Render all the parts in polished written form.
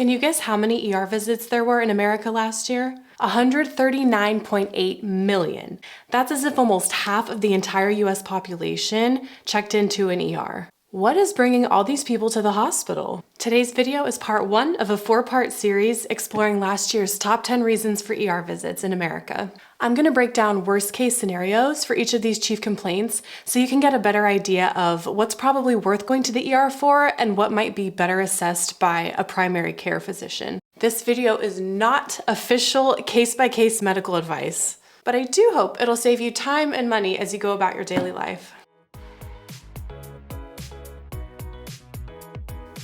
Can you guess how many ER visits there were in America last year? 139.8 million. That's as if almost half of the entire US population checked into an ER. What is bringing all these people to the hospital? Today's video is part 1 of a 4-part series exploring last year's top 10 reasons for ER visits in America. I'm going to break down worst case scenarios for each of these chief complaints so you can get a better idea of what's probably worth going to the ER for and what might be better assessed by a primary care physician. This video is not official case-by-case medical advice, but I do hope it'll save you time and money as you go about your daily life.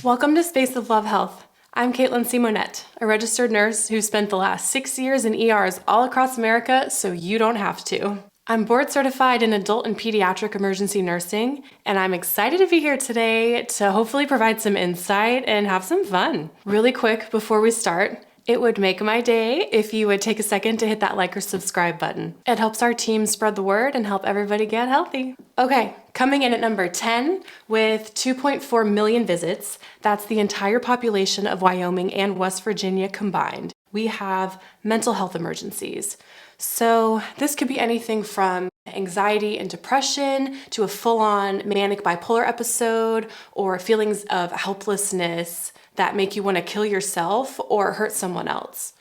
Welcome to Space of Love Health. I'm Caitlin Simonette, a registered nurse who spent the last 6 years in ERs all across America so you don't have to. I'm board certified in adult and pediatric emergency nursing, and I'm excited to be here today to hopefully provide some insight and have some fun. Really quick before we start, it would make my day if you would take a second to hit that like or subscribe button. It helps our team spread the word and help everybody get healthy. Okay, coming in at number 10 with 2.4 million visits, that's the entire population of Wyoming and West Virginia combined. We have mental health emergencies. So this could be anything from anxiety and depression to a full-on manic bipolar episode or feelings of helplessness that make you want to kill yourself or hurt someone else.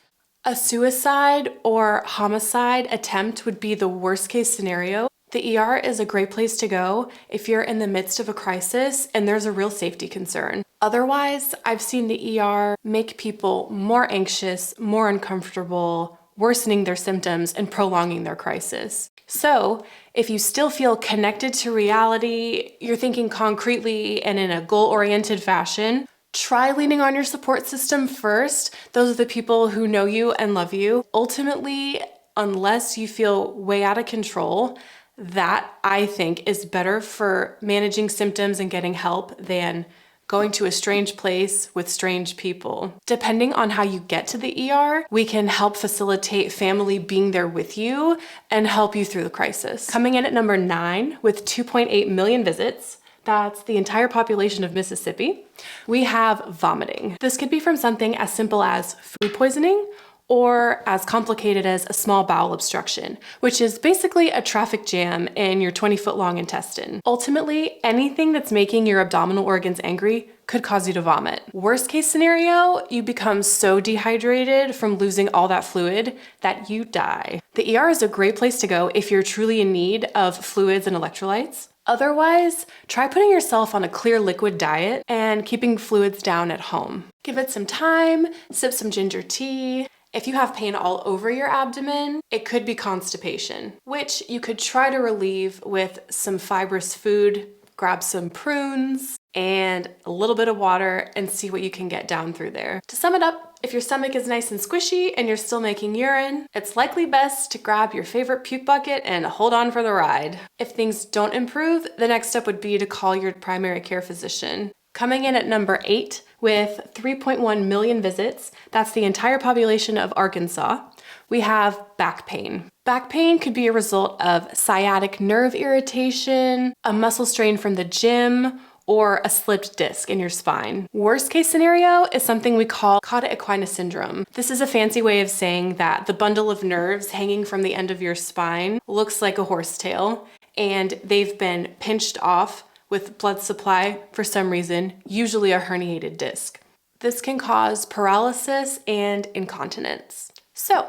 A suicide or homicide attempt would be the worst case scenario. The ER is a great place to go if you're in the midst of a crisis and there's a real safety concern. Otherwise, I've seen the ER make people more anxious, more uncomfortable, worsening their symptoms and prolonging their crisis. So, if you still feel connected to reality, you're thinking concretely and in a goal-oriented fashion, try leaning on your support system first. Those are the people who know you and love you. Ultimately, unless you feel way out of control, that I think is better for managing symptoms and getting help than going to a strange place with strange people. Depending on how you get to the ER, we can help facilitate family being there with you and help you through the crisis. Coming in at number 9 with 2.8 million visits, that's the entire population of Mississippi, we have vomiting. This could be from something as simple as food poisoning or as complicated as a small bowel obstruction, which is basically a traffic jam in your 20-foot-long intestine. Ultimately, anything that's making your abdominal organs angry could cause you to vomit. Worst case scenario, you become so dehydrated from losing all that fluid that you die. The ER is a great place to go if you're truly in need of fluids and electrolytes. Otherwise, try putting yourself on a clear liquid diet and keeping fluids down at home. Give it some time, sip some ginger tea. If you have pain all over your abdomen, it could be constipation, which you could try to relieve with some fibrous food. Grab some prunes and a little bit of water and see what you can get down through there. To sum it up, if your stomach is nice and squishy and you're still making urine, it's likely best to grab your favorite puke bucket and hold on for the ride. If things don't improve, the next step would be to call your primary care physician. Coming in at number 8 with 3.1 million visits, that's the entire population of Arkansas, we have back pain. Back pain could be a result of sciatic nerve irritation, a muscle strain from the gym, or a slipped disc in your spine. Worst case scenario is something we call cauda equina syndrome. This is a fancy way of saying that the bundle of nerves hanging from the end of your spine looks like a horsetail, and they've been pinched off with blood supply for some reason, usually a herniated disc. This can cause paralysis and incontinence. So,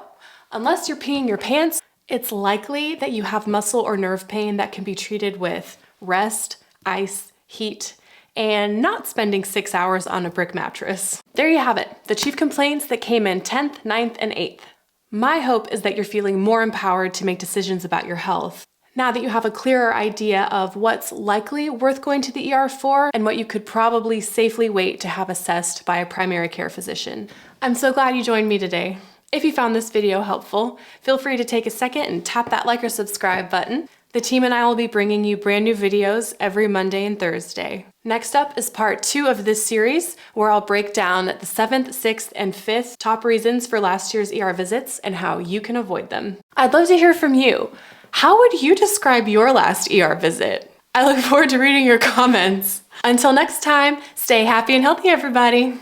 unless you're peeing your pants, it's likely that you have muscle or nerve pain that can be treated with rest, ice, heat, and not spending 6 hours on a brick mattress. There you have it, the chief complaints that came in 10th, 9th, and 8th. My hope is that you're feeling more empowered to make decisions about your health. Now that you have a clearer idea of what's likely worth going to the ER for and what you could probably safely wait to have assessed by a primary care physician. I'm so glad you joined me today. If you found this video helpful, feel free to take a second and tap that like or subscribe button. The team and I will be bringing you brand new videos every Monday and Thursday. Next up is part 2 of this series, where I'll break down the 7th, 6th, and 5th top reasons for last year's ER visits and how you can avoid them. I'd love to hear from you. How would you describe your last ER visit? I look forward to reading your comments. Until next time, stay happy and healthy, everybody.